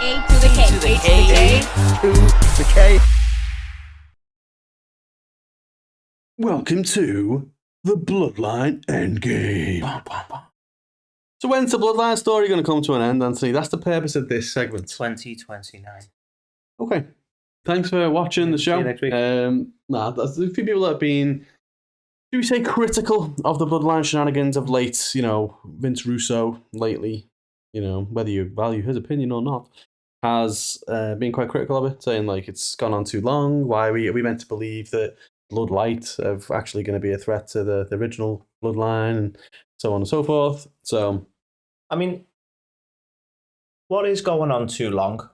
A to the K. A to the K. A to the K. Welcome to the Bloodline Endgame. So when's the Bloodline story going to come to an end, Anthony? That's the purpose of this segment. 2029. Okay. Thanks for watching the show. See you next week. There's a few people that have been, should we say, critical of the Bloodline shenanigans of late. You know, Vince Russo lately, you know, whether you value his opinion or not, has been quite critical of it, saying like it's gone on too long. Why are we meant to believe that Bloodlight are actually going to be a threat to the original Bloodline and so on and so forth? So, I mean, what is going on too long?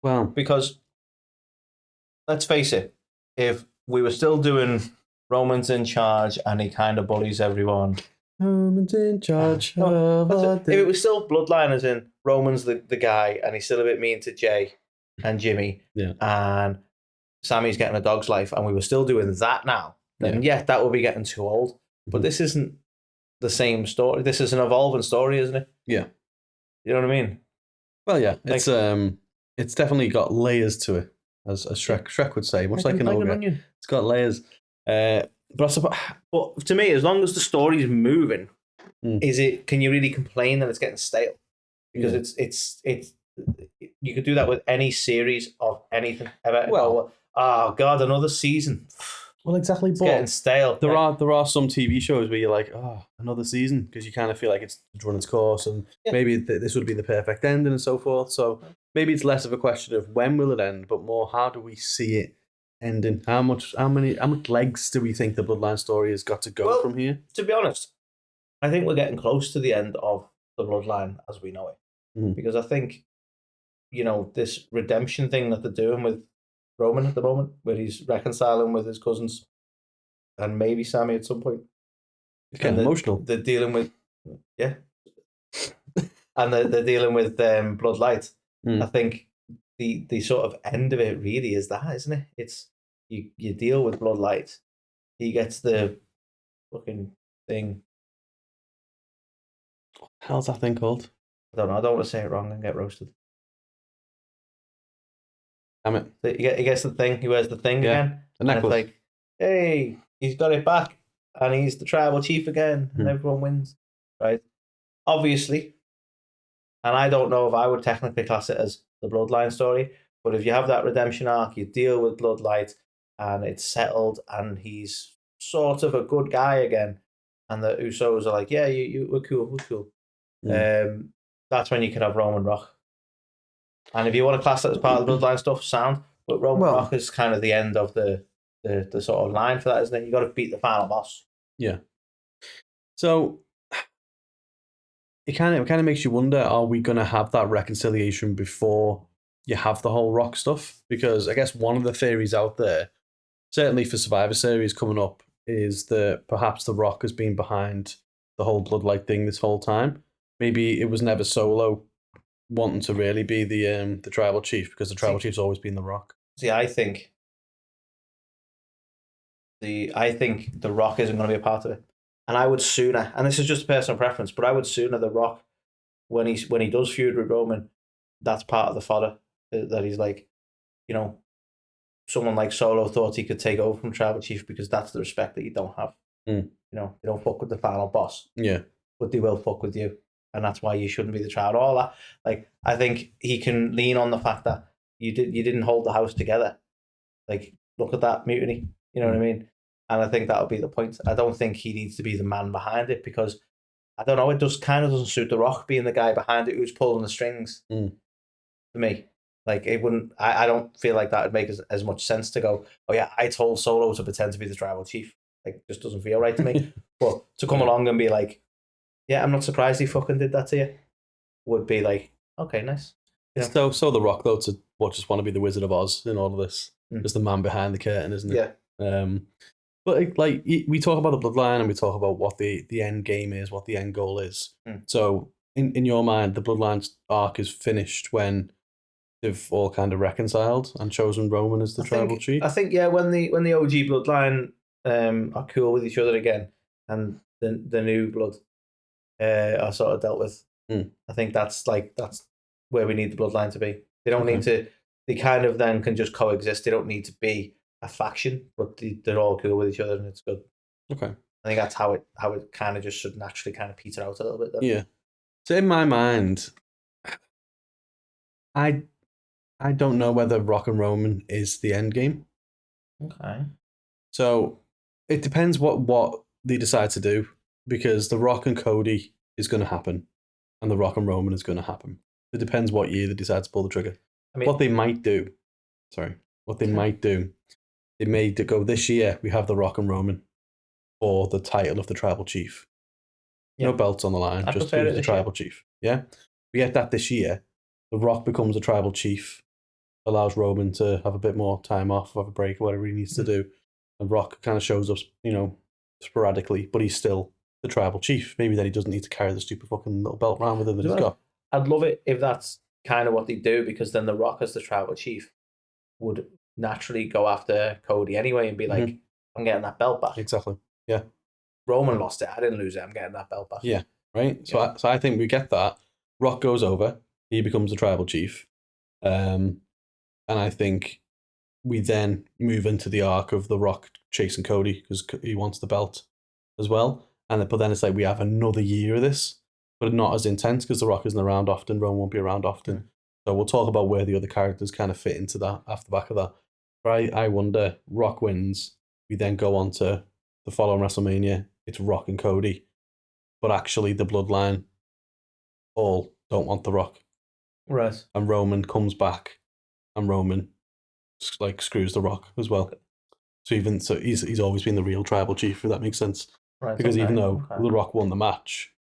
well, Because let's face it, if we were still doing Roman's in charge and he kind of bullies everyone. Roman's in charge. If it was still Bloodline, as in Roman's the guy and he's still a bit mean to Jay and Jimmy, Yeah. and Sammy's getting a dog's life, and we were still doing that now, then yeah, that would be getting too old. But this isn't the same story. This is an evolving story, isn't it? Yeah. You know what I mean? Well, yeah, it's definitely got layers to it, as Shrek would say, much like an ogre. onion. It's got layers. But I suppose, But to me, as long as the story's moving, can you really complain that it's getting stale? Because it's you could do that with any series of anything ever. Well, oh god, another season. well, exactly. It's But getting stale. there are some TV shows where you're like, oh, another season, because you kind of feel like it's run its course, and maybe this would be the perfect ending and so forth. So maybe it's less of a question of when will it end, but more how do we see it ending? How much legs do we think the Bloodline story has got to go from here? To be honest, I think we're getting close to the end of the Bloodline as we know it, because I think, you know, this redemption thing that they're doing with Roman at the moment, where he's reconciling with his cousins and maybe Sammy at some point. It's getting emotional. They're dealing with, and they're dealing with Bloodlight. I think the sort of end of it really is that, isn't it? It's you deal with Bloodlight. He gets the fucking thing. What the hell's that thing called? I don't know. I don't want to say it wrong and get roasted. Damn it. He gets the thing. He wears the thing again. The necklace. And it's like, hey, he's got it back, and he's the tribal chief again, and everyone wins, right? Obviously, and I don't know if I would technically class it as the Bloodline story, but if you have that redemption arc, you deal with Bloodlight, and it's settled, and he's sort of a good guy again, and the Usos are like, yeah, we're cool. That's when you can have Roman Rock. And if you want to class that as part of the Bloodline stuff, sound. But Roman Rock is kind of the end of the sort of line for that, isn't it? You got to beat the final boss. Yeah. So it kind of makes you wonder: are we going to have that reconciliation before you have the whole Rock stuff? Because I guess one of the theories out there, certainly for Survivor Series coming up, is that perhaps the Rock has been behind the whole Bloodlight thing this whole time. Maybe it was never Solo wanting to really be the tribal chief, because the tribal chief's always been the Rock. See, I think the Rock isn't going to be a part of it, and I would sooner. And this is just personal preference, but I would sooner the Rock when he does feud with Roman. That's part of the fodder that he's like, you know, someone like Solo thought he could take over from tribal chief because that's the respect that you don't have. You know, they don't fuck with the final boss. Yeah, but they will fuck with you. And that's why you shouldn't be the tribal. All that, like, I think he can lean on the fact that you didn't hold the house together. Like, look at that mutiny. You know what I mean? And I think that would be the point. I don't think he needs to be the man behind it, because I don't know. It just kind of doesn't suit the Rock being the guy behind it who's pulling the strings. For me, like, it wouldn't. I don't feel like that would make as much sense to go, oh yeah, I told Solo to pretend to be the tribal chief. Like, it just doesn't feel right to me. But to come along and be like, yeah, I'm not surprised he fucking did that to you, would be like, okay, nice. Yeah. So the Rock, though, to just want to be the Wizard of Oz in all of this. Just the man behind the curtain, isn't it? Yeah. But like, we talk about the Bloodline and we talk about what the end game is, what the end goal is. So in your mind, the Bloodline arc is finished when they've all kind of reconciled and chosen Roman as the tribal chief? I think, yeah, when the OG Bloodline are cool with each other again, and the new blood are sort of dealt with. I think that's where we need the Bloodline to be. They don't need to. They kind of then can just coexist. They don't need to be a faction, but they're all cool with each other, and it's good. Okay. I think that's how it kind of just should naturally kind of peter out a little bit. Then. Yeah. So in my mind, I don't know whether Rock and Roman is the end game. Okay. So it depends what they decide to do, because the Rock and Cody is going to happen, and the Rock and Roman is going to happen. It depends what year they decide to pull the trigger. I mean, what they might do, they may go this year. We have the Rock and Roman for the title of the Tribal Chief. Yeah. No belts on the line, just the Tribal Chief. Yeah, we get that this year. The Rock becomes a Tribal Chief, allows Roman to have a bit more time off, have a break, whatever he needs to do. And Rock kind of shows up, sporadically, but he's still the Tribal Chief. Maybe then he doesn't need to carry the stupid fucking little belt around with him that he's got. I'd love it if that's kind of what they do, because then the Rock as the Tribal Chief would naturally go after Cody anyway and be like, I'm getting that belt back. Exactly. Yeah. Roman lost it. I didn't lose it. I'm getting that belt back. Yeah. Right. So I think we get that. Rock goes over. He becomes the Tribal Chief. And I think we then move into the arc of the Rock chasing Cody because he wants the belt as well. But then it's like we have another year of this, but not as intense because the Rock isn't around often. Roman won't be around often. So we'll talk about where the other characters kind of fit into that after the back of that. But I wonder, Rock wins. We then go on to the following WrestleMania. It's Rock and Cody. But actually the Bloodline all don't want the Rock. Right. And Roman comes back and Roman screws the Rock as well. So he's always been the real Tribal Chief, if that makes sense. Right, because even though the Rock won the match,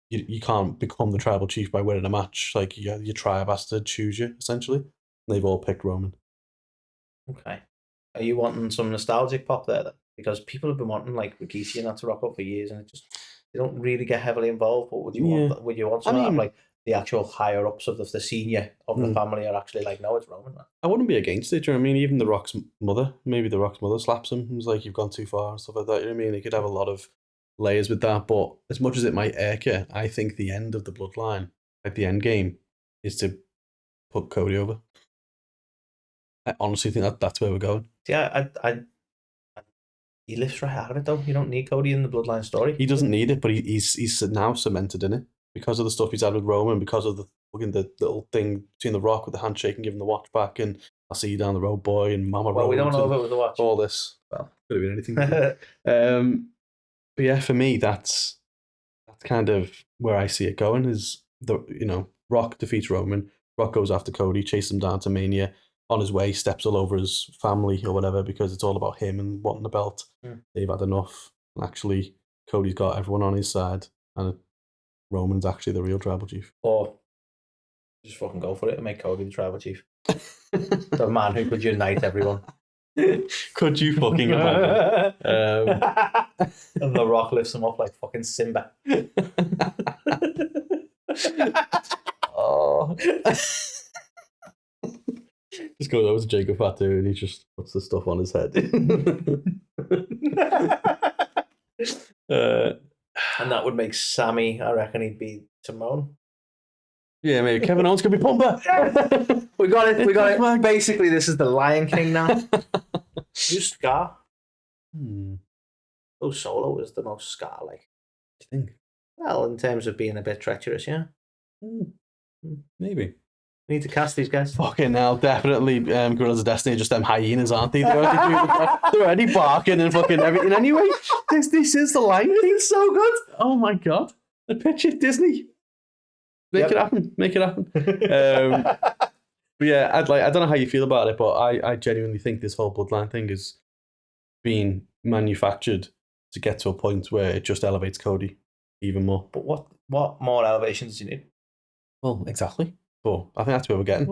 you can't become the Tribal Chief by winning a match. Like your tribe has to choose you, essentially. And they've all picked Roman. Okay. Are you wanting some nostalgic pop there then? Because people have been wanting like Rikishi and that to rock up for years, and they don't really get heavily involved. But would you want? Would you want some of that, like the actual higher ups of the senior of the family are actually like, no, it's Roman. Man. I wouldn't be against it. Do you know what I mean? Even the Rock's mother, maybe the Rock's mother slaps him. It's like, you've gone too far and stuff like that. You know what I mean? He could have a lot of layers with that. But as much as it might irk you, I think the end of the Bloodline, like the end game, is to put Cody over. I honestly think that's where we're going. Yeah, he lifts right out of it though. You don't need Cody in the Bloodline story. He doesn't need it, but he's now cemented in it because of the stuff he's had with Roman, because of the little thing between the Rock with the handshake and giving the watch back, and I'll see you down the road, boy, and Mama. Well, we don't know if it was the watch. All this, well, could have been anything. But yeah, for me, that's kind of where I see it going. Is Rock defeats Roman. Rock goes after Cody, chases him down to Mania. On his way, steps all over his family or whatever because it's all about him and wanting the belt. They've had enough. And actually, Cody's got everyone on his side, and Roman's actually the real Tribal Chief. Or just fucking go for it and make Cody the Tribal Chief. The man who could unite everyone. Could you fucking imagine? And the Rock lifts him up like fucking Simba. Oh. Just goes over to Jacob Fatu and he just puts the stuff on his head. And that would make Sammy, I reckon he'd be Timon. Yeah, maybe Kevin Owens could be Pumba. We got it. Basically, this is the Lion King now. You Scar? Oh, Solo is the most Scar-like. I think. Well, in terms of being a bit treacherous, yeah. Maybe. We need to cast these guys. Fucking hell, definitely. Gorillas of Destiny are just them hyenas, aren't they? They're already barking and fucking everything. Anyway, this is the Lion King. It's so good. Oh my god. The pitch it, Disney. Make it happen. Make it happen. But yeah, I don't know how you feel about it, but I genuinely think this whole Bloodline thing is being manufactured to get to a point where it just elevates Cody even more. But what more elevations do you need? Well, exactly. But I think that's where we're getting.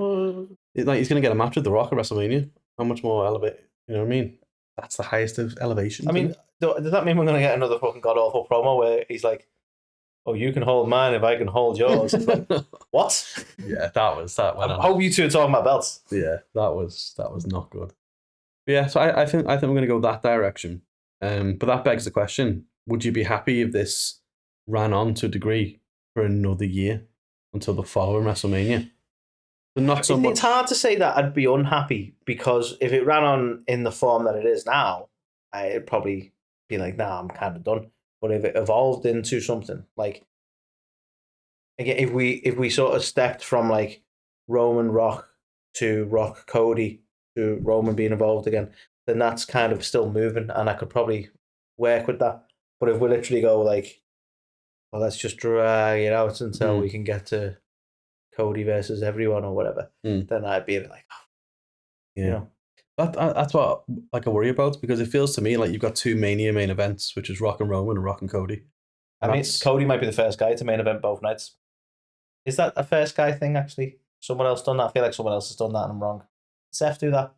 He's going to get a match with The Rock at WrestleMania. How much more elevate? You know what I mean? That's the highest of elevation. I mean, does that mean we're going to get another fucking god-awful promo where he's like, oh, you can hold mine if I can hold yours? It's like, what? Yeah, that went on. I hope you two are talking about belts. Yeah, that was not good. But yeah, so I think we're going to go that direction. But that begs the question, would you be happy if this ran on to a degree for another year until the following WrestleMania? But not so much. It's hard to say that I'd be unhappy, because if it ran on in the form that it is now, I'd probably be like, nah, I'm kind of done. But if it evolved into something like, again, if we sort of stepped from like Roman Rock to Rock Cody to Roman being involved again, then that's kind of still moving, and I could probably work with that. But if we literally go like, well, let's just drag it out until we can get to Cody versus everyone or whatever, then I'd be like, oh, yeah. You know. That's what like I worry about, because it feels to me like you've got two Mania main events, which is Rock and Roman and Rock and Cody. And I mean, Cody might be the first guy to main event both nights. Is that a first guy thing, actually? Someone else done that? I feel like someone else has done that and I'm wrong. Seth do that?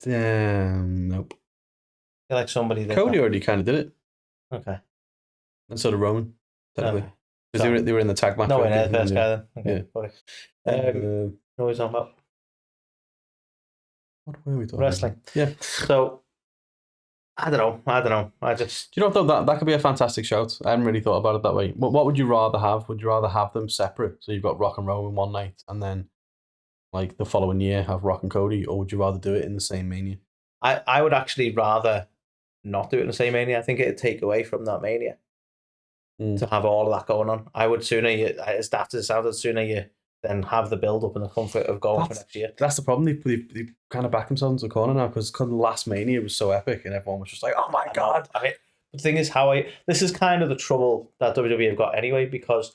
Nope. I feel like somebody did Cody that. already kind of did it. Okay. And so did Roman, technically. Okay. Because they were in the tag match. No, in the first guy then. Okay. Yeah. What are we talking about? What were we talking Wrestling. about? Yeah. So, I don't know. I just... Do you know what, though? That could be a fantastic shout. I hadn't really thought about it that way. What would you rather have? Would you rather have them separate? So you've got Rock and Roman one night, and then like the following year have Rock and Cody, or would you rather do it in the same Mania? I would actually rather not do it in the same Mania. I think it'd take away from that Mania to have all of that going on. I would sooner, as daft as it sounds, sooner you then have the build up and the comfort of going for next year. That's the problem. They kind of backed themselves into the corner now, because the last Mania was so epic and everyone was just like, oh my God. I mean, the thing is, this is kind of the trouble that WWE have got anyway, because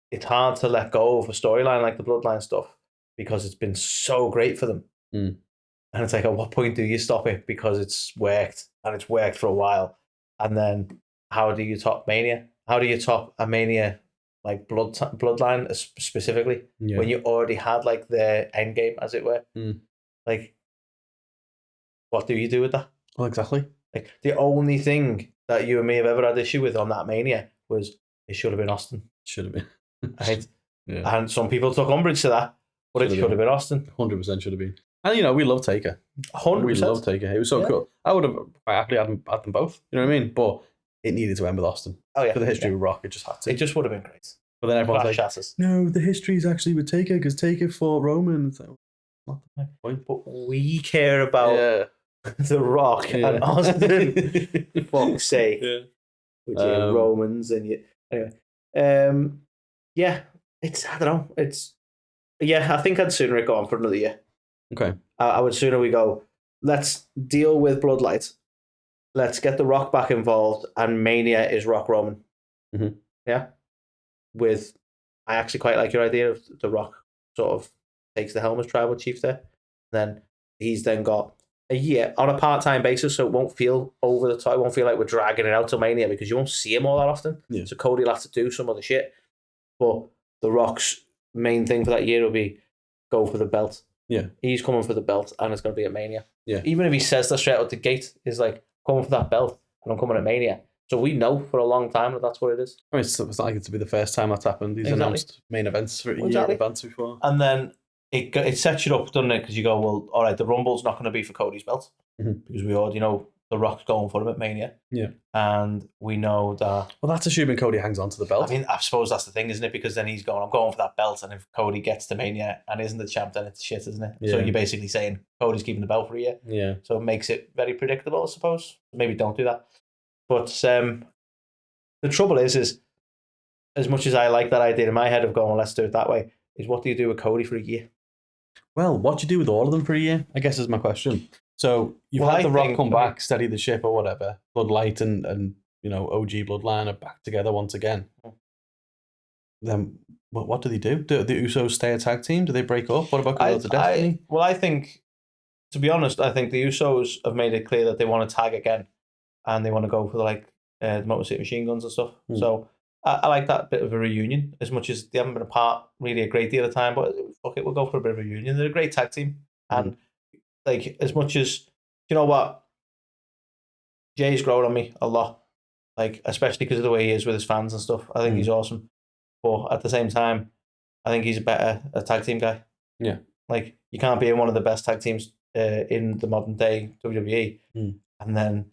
it's hard to let go of a storyline like the Bloodline stuff, because it's been so great for them. And it's like, at what point do you stop it? Because it's worked, and it's worked for a while. And then how do you top Mania? How do you top a Mania like Bloodline specifically, when you already had like the end game, as it were? Like, what do you do with that? Well, exactly. Like, the only thing that you and me have ever had issue with on that Mania was it should have been Austin. Should have been. Right? Yeah. And some people took umbrage to that, but it should have been Austin. 100% should have been. And we love Taker. 100%. We love Taker. It was so cool. I would have quite happily had them both. You know what I mean? But it needed to end with Austin. Oh yeah. For the history of Rock, it just had to. It just would have been great. But then everyone's like, no, the history is actually with Taker, because Taker fought Roman. It's like, not the point. But we care about The Rock and Austin. Fuck's sake. With your Romans and you. Anyway. Yeah. I don't know. I think I'd sooner it go on for another year. Okay. I would sooner we go, let's deal with Bloodlight. Let's get The Rock back involved, and Mania is Rock Roman. Yeah. I actually quite like your idea of The Rock sort of takes the helm as tribal chief there. Then he's then got a year on a part-time basis, so it won't feel over the top. It won't feel like we're dragging it out to Mania, because you won't see him all that often. Yeah. So Cody will have to do some other shit. But The Rock's main thing for that year will be go for the belt. Yeah. He's coming for the belt, and it's going to be at Mania. Yeah. Even if he says that straight out the gate, is like, coming for that belt, and I'm coming at Mania. So we know for a long time that that's what it is. I mean, it's not like it's to be the first time that's happened. He's announced main events for a year in advance before. And then it sets you up, doesn't it? Because you go, well, all right, the Rumble's not going to be for Cody's belt, because we already know The Rock's going for him at Mania. Yeah. And we know that... Well, that's assuming Cody hangs on to the belt. I mean, I suppose that's the thing, isn't it? Because then he's going, I'm going for that belt, and if Cody gets to Mania and isn't the champ, then it's shit, isn't it? Yeah. So you're basically saying Cody's keeping the belt for a year. Yeah. So it makes it very predictable, I suppose. Maybe don't do that. But the trouble is as much as I like that idea in my head of going, let's do it that way, is what do you do with Cody for a year? Well, what do you do with all of them for a year, I guess is my question. So you've had The Rock come back, steady the ship or whatever. Bloodlight and OG Bloodline are back together once again. Then what do they do? Do the Usos stay a tag team? Do they break up? What about Guerrillas of Destiny? I think, to be honest, I think the Usos have made it clear that they want to tag again, and they want to go for the Motor City Machine Guns and stuff. So I like that bit of a reunion, as much as they haven't been apart really a great deal of time, but fuck it, we'll go for a bit of a reunion. They're a great tag team. And as much as, you know what, Jay's grown on me a lot, especially because of the way he is with his fans and stuff. I think he's awesome. But at the same time, I think he's a tag team guy. Yeah. You can't be in one of the best tag teams in the modern day WWE and then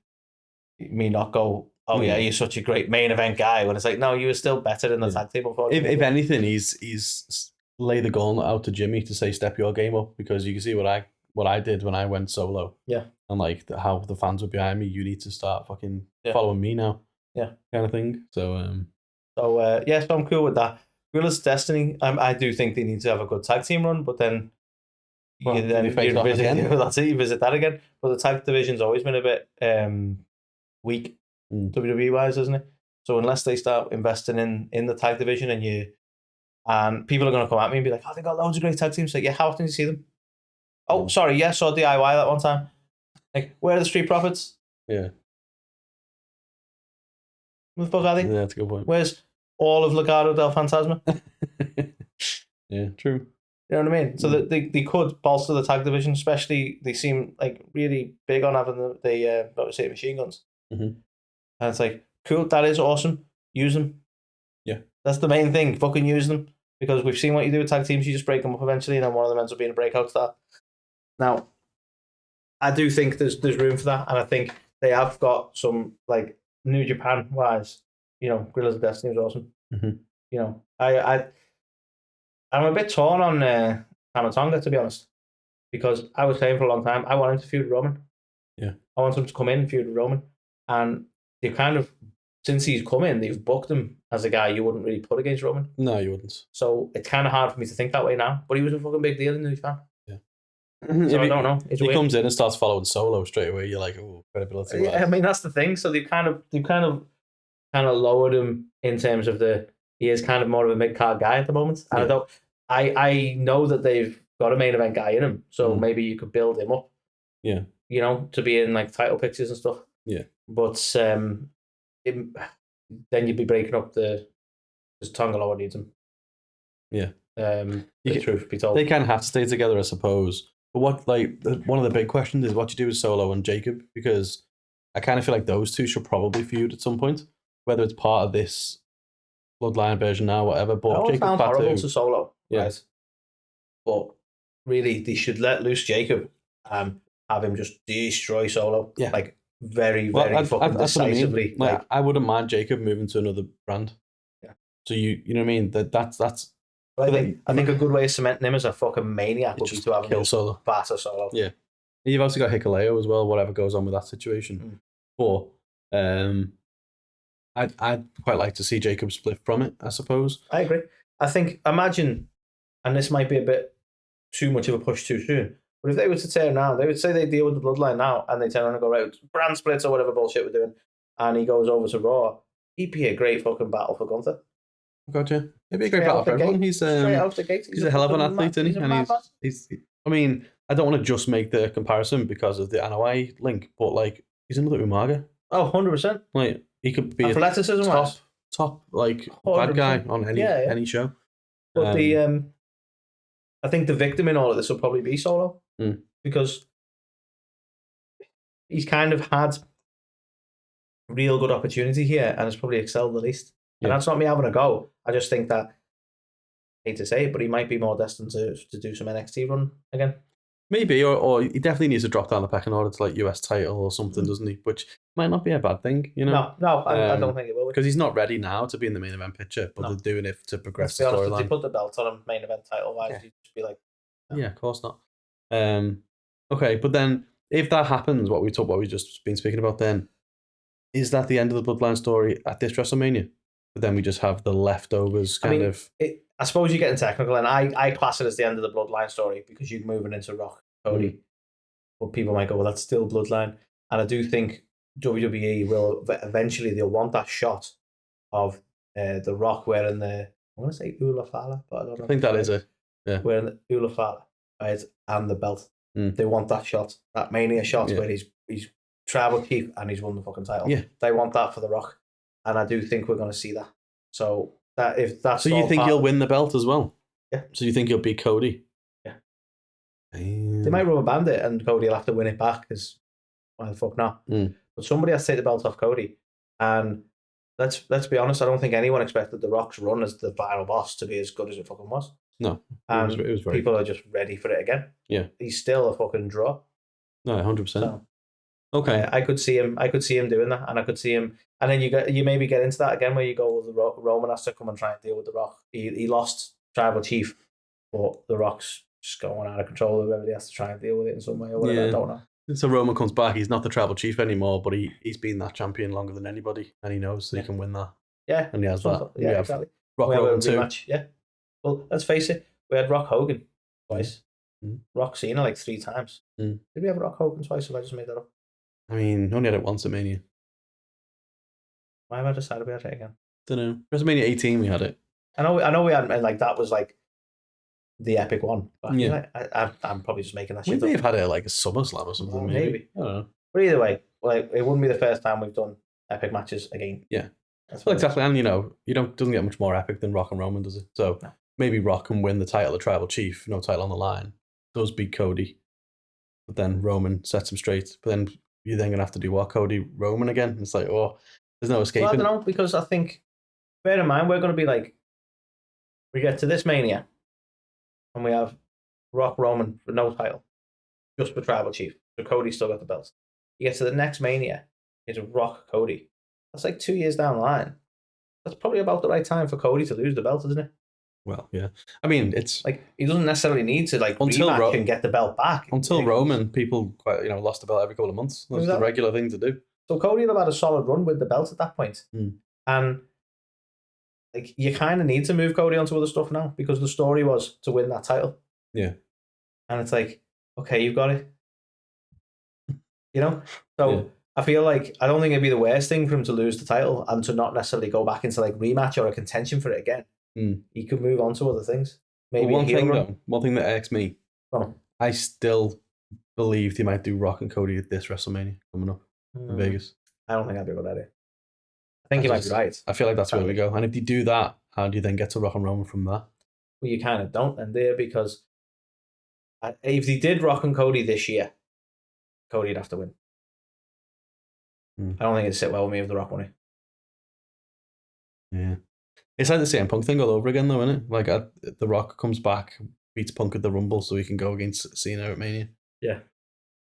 me not go, oh yeah, you're such a great main event guy, when it's like, no, you were still better in the tag team. If anything, he's lay the gauntlet out to Jimmy to say step your game up, because you can see what I did when I went solo. Yeah. And like how the fans were behind me. You need to start fucking following me now. Yeah. Kind of thing. So so I'm cool with that. Gorillas Destiny, I do think they need to have a good tag team run, but then you visit that again. But the tag division's always been a bit weak, WWE wise, isn't it? So unless they start investing in the tag division, and people are going to come at me and be like, "Oh, they got loads of great tag teams." Like, yeah, how often do you see them? Oh, sorry, yeah, saw DIY that one time. Like, where are the Street Profits? Yeah. Where the fuck are they? Yeah, that's a good point. Where's all of Legado del Fantasma? Yeah, true. You know what I mean? So that they could bolster the tag division, especially they seem like really big on having the machine guns. Mm-hmm. And it's like, cool, that is awesome. Use them. Yeah. That's the main thing. Fucking use them. Because we've seen what you do with tag teams, you just break them up eventually, and then one of them ends up being a breakout star. Now, I do think there's room for that, and I think they have got some, like, New Japan wise, Gorillas of Destiny is awesome. Mm-hmm. I'm a bit torn on Tamatonga, to be honest, because I was saying for a long time I want him to feud with Roman. Yeah, I want him to come in and feud with Roman, and they kind of, since he's come in, they've booked him as a guy you wouldn't really put against Roman. No, you wouldn't. So it's kind of hard for me to think that way now. But he was a fucking big deal in New Japan. Yeah. So I don't know. If he comes in and starts following Solo straight away, you're like, oh, credibility. Yeah, I mean, that's the thing. So they've kind of lowered him in terms of he is kind of more of a mid-card guy at the moment. And I know that they've got a main event guy in him, so maybe you could build him up. Yeah. To be in like title pictures and stuff. Yeah. But then you'd be breaking up because Tonga Loa needs him. Yeah. Truth be told, they kind of have to stay together, I suppose. But one of the big questions is what you do with Solo and Jacob, because I kind of feel like those two should probably feud at some point, whether it's part of this Bloodline version now, whatever. But Jacob sounds horrible to Solo, right? But really, they should let loose Jacob and have him just destroy Solo. Yeah, like very fucking decisively. I mean. Like, I wouldn't mind Jacob moving to another brand. Yeah. So you know what I mean? That's. I think a good way of cementing him as a fucking maniac would be to have him kill Solo, batter Solo. Yeah. You've also got Hikuleo as well. Whatever goes on with that situation, but I'd quite like to see Jacob split from it, I suppose. I agree. I think, imagine, and this might be a bit too much of a push too soon, but if they were to turn around, they would say they deal with the Bloodline now, and they turn around and go, right, brand splits or whatever bullshit we're doing, and he goes over to Raw, he'd be a great fucking battle for Gunther. Gotcha. It'd be a great battle for everyone. He's he's a hell of an athlete, isn't he? And he's I mean, I don't want to just make the comparison because of the NOI link, but like, he's another Umaga. Oh, 100%. Like, he could be athleticism top like 100%. Bad guy on any show. But I think the victim in all of this will probably be Solo, because he's kind of had real good opportunity here and has probably excelled the least. And that's not me having a go. I just think that, I hate to say it, but he might be more destined to do some NXT run again. Maybe, or he definitely needs to drop down the pecking order to like US title or something, doesn't he? Which might not be a bad thing, No, I don't think it will. Because he's not ready now to be in the main event picture, but they're doing it to progress the storyline. If they put the belt on him, main event title-wise, he'd just be like... No. Yeah, of course not. Okay, but then, if that happens, what we've just been speaking about then, is that the end of the Bloodline story at this WrestleMania? But then we just have the leftovers I suppose you're getting technical, and I class it as the end of the Bloodline story because you're moving into Rock, Cody. But people might go, well, that's still Bloodline. And I do think WWE will eventually, they'll want that shot of the Rock wearing the, I want to say Ula Fala, but I don't know. I think that is it. Yeah. Wearing the Ula Fala, right, and the belt. They want that shot, that Mania shot where he's tribal chief and he's won the fucking title. Yeah. They want that for the Rock. And I do think we're going to see that. So if that's so you think he'll win the belt as well? Yeah. So you think he'll beat Cody? Yeah. Damn. They might rubber band it, and Cody will have to win it back because why the fuck not? But somebody has to take the belt off Cody, and let's be honest. I don't think anyone expected the Rock's run as the final boss to be as good as it fucking was. No, and it was very people good. are just ready for it again. Yeah, he's still a fucking draw. No, 100%. Okay, I could see him doing that, and I could see him. And then you maybe get into that again where you go, well, Roman has to come and try and deal with the Rock. He lost Tribal Chief but The Rock's just going out of control. Everybody has to try and deal with it in some way or whatever. I don't know. So Roman comes back. He's not the tribal chief anymore, but he's been that champion longer than anybody, and he knows that he can win that. Yeah, and he has that. Yeah, exactly. Rock we have Roman a rematch. Yeah. Well, let's face it. We had Rock Hogan twice. Rock Cena like 3 times. Did we have Rock Hogan twice? Or have I just made that up? I mean, only had it once at Mania. Why have I decided we had it again? Don't know. WrestleMania 18, we had it. I know we had, and like that was like the epic one. But Yeah, I'm probably just making that shit we up. may have had it like a SummerSlam or something. Well, maybe. I don't know. But either way, like it wouldn't be the first time we've done epic matches again. Yeah, well, exactly. And doesn't get much more epic than Rock and Roman, does it? So maybe Rock can win the title of Tribal Chief, no title on the line. Does beat Cody, but then Roman sets him straight. But then you're then gonna have to do what? Cody Roman again? It's like, oh, there's no escaping. Well, I don't know, because I think, bear in mind, we're going to be like, we get to this Mania, and we have Rock Roman for no title, just for Tribal Chief. So Cody still got the belt. You get to the next Mania, it's Rock Cody. That's like 2 years down the line. That's probably about the right time for Cody to lose the belt, isn't it? Well, yeah. I mean, it's like he doesn't necessarily need to like until rematch and get the belt back. Until Roman, people quite lost the belt every couple of months. That's the regular thing to do. So Cody would have had a solid run with the belt at that point. And like you kind of need to move Cody onto other stuff now, because the story was to win that title. Yeah. And it's like, okay, you've got it. So I feel like I don't think it'd be the worst thing for him to lose the title and to not necessarily go back into like rematch or a contention for it again. He could move on to other things. Maybe one thing that irks me, I still believe they might do Rock and Cody at this WrestleMania coming up in Vegas. I don't think that'd be a good idea. I think you might be right. I feel like that's where we go. And if you do that, how do you then get to Rock and Roman from that? Well, you kind of don't then, there, because if they did Rock and Cody this year, Cody'd have to win. I don't think it'd sit well with me if The Rock won it. Yeah. It's like the CM Punk thing all over again, though, isn't it? Like, The Rock comes back, beats Punk at the Rumble so he can go against Cena at Mania. Yeah.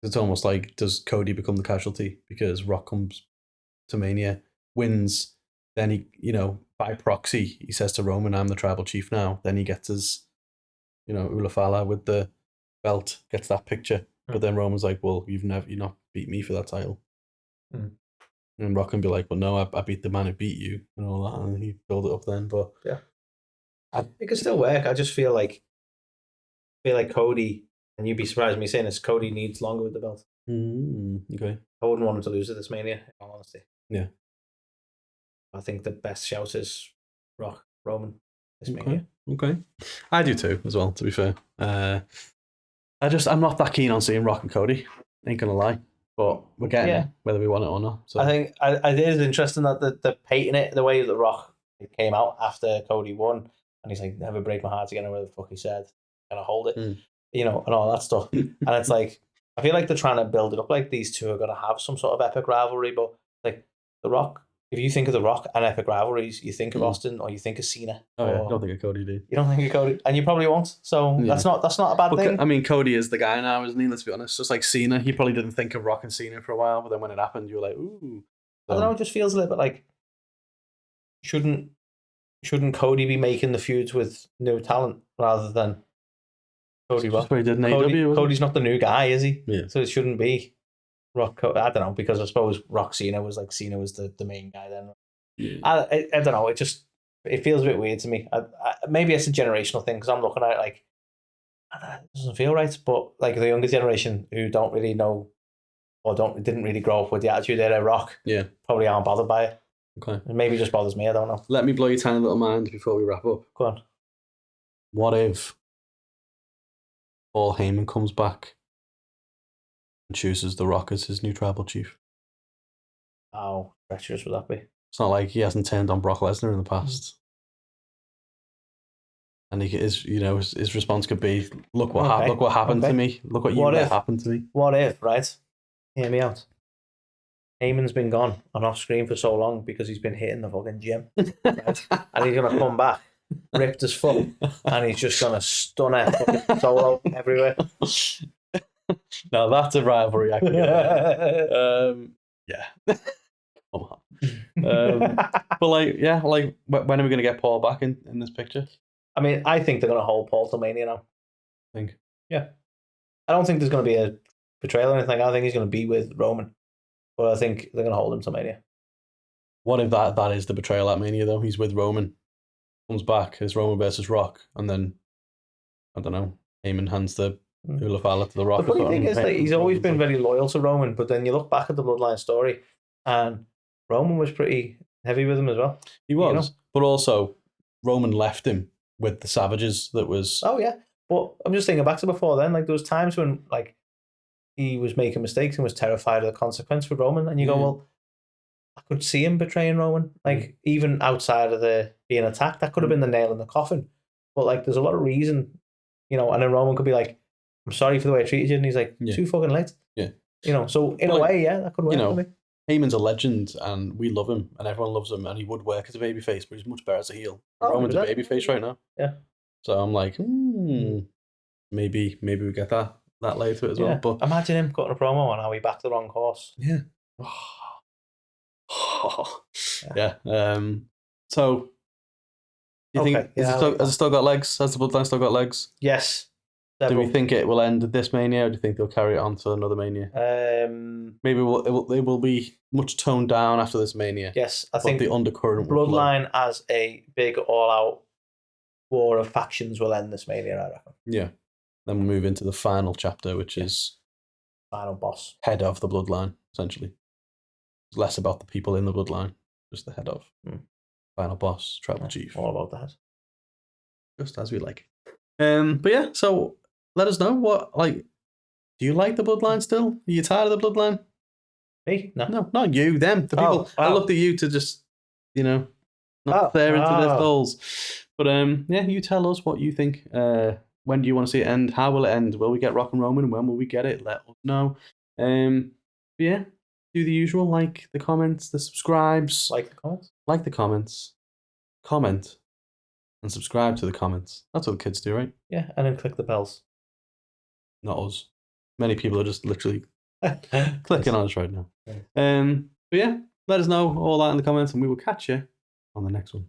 It's almost like, does Cody become the casualty because Rock comes to Mania, wins, then he, by proxy, he says to Roman, I'm the Tribal Chief now. Then he gets his, Ulafala with the belt, gets that picture. But then Roman's like, well, you've not beat me for that title. And Rock can be like, well, no, I beat the man who beat you and all that. And he build it up then. But yeah, it could still work. I just feel like Cody, and you'd be surprised me saying this, Cody needs longer with the belt. Okay. I wouldn't want him to lose it this Mania, in all honesty. Yeah. I think the best shout is Rock Roman this Mania. Okay. I do too, as well, to be fair. I'm not that keen on seeing Rock and Cody. Ain't gonna lie. But we're getting it, whether we want it or not. So I think it is interesting that they're painting it the way that Rock came out after Cody won, and he's like, never break my heart again, or whatever the fuck he said. Can I hold it? And all that stuff. And it's like, I feel like they're trying to build it up like these two are going to have some sort of epic rivalry, but like The Rock, if you think of The Rock and epic rivalries, you think of Austin or you think of Cena. Oh, yeah. I don't think of Cody, dude. You don't think of Cody, and you probably won't. So that's not a bad thing. I mean, Cody is the guy now, isn't he? Let's be honest. Just like Cena, you probably didn't think of Rock and Cena for a while, but then when it happened, you were like, ooh. I don't know. It just feels a little bit like shouldn't Cody be making the feuds with new talent rather than Cody Rock? Cody's not the new guy, is he? Yeah. So it shouldn't be Rock. I don't know, because I suppose Rock Cena was the main guy then. Yeah. I don't know. It feels a bit weird to me. Maybe it's a generational thing, because I'm looking at it like it doesn't feel right. But like the younger generation who don't really know or didn't really grow up with the attitude era of Rock, probably aren't bothered by it. Okay. It maybe just bothers me. I don't know. Let me blow your tiny little mind before we wrap up. Go on. What if Paul Heyman comes back and chooses The Rock as his new Tribal Chief? How treacherous would that be? It's not like he hasn't turned on Brock Lesnar in the past. And his response could be, look what happened to me. Look what happened to me. What if, right? Hear me out. Heyman's been gone and off screen for so long because he's been hitting the fucking gym. Right? And he's going to come back, ripped as fuck, and he's just going to stun it fucking solo everywhere. Now that's a rivalry I can get. Yeah. Come on. But when are we going to get Paul back in this picture? I mean, I think they're going to hold Paul till Mania now. I think. Yeah. I don't think there's going to be a betrayal or anything. I think he's going to be with Roman. But I think they're going to hold him till Mania. What if that is the betrayal at Mania, though? He's with Roman, comes back, it's Roman versus Rock, and then, I don't know, Heyman hands the Hula Fala to the Rock. The funny thing is, like, he's always been very loyal to Roman, but then you look back at the Bloodline story, and Roman was pretty heavy with him as well. He was, but also Roman left him with the Savages. That was. Oh yeah, but I'm just thinking back to before then. Like there was times when like he was making mistakes and was terrified of the consequence for Roman, and you go, well, I could see him betraying Roman. Like even outside of the being attacked, that could have been the nail in the coffin. But like, there's a lot of reason, and then Roman could be like, "I'm sorry for the way I treated you," and he's like, "Too fucking late." Yeah, So in a way, yeah, that could work for me. Heyman's a legend, and we love him, and everyone loves him, and he would work as a babyface, but he's much better as a heel. Roman's a babyface right now. Yeah. So I'm like, maybe we get that later as well. But imagine him cutting a promo on how he backed the wrong horse. Yeah. Yeah. So, do you think has it still got legs? Has the Bloodline still got legs? Yes. Do we think it will end at this Mania, or do you think they'll carry it on to another Mania? Maybe it will be much toned down after this Mania. Yes, I think the undercurrent Bloodline as a big all-out war of factions will end this Mania, I reckon. Yeah. Then we'll move into the final chapter, which is final boss, head of the Bloodline, essentially. It's less about the people in the Bloodline, just the head of. Final boss, tribal chief. All about that. Just as we like. But yeah, so let us know do you like the Bloodline still? Are you tired of the Bloodline? Me? No. No, not you, them. The people. I looked at you to just, not stare into their souls. But yeah, you tell us what you think. When do you want to see it end? How will it end? Will we get Rock and Roman? When will we get it? Let us know. But yeah, do the usual, like the comments, the subscribes. Like the comments. Comment. And subscribe to the comments. That's what the kids do, right? Yeah, and then click the bells. Not us. Many people are just literally clicking on us right now. But yeah, let us know all that in the comments, and we will catch you on the next one.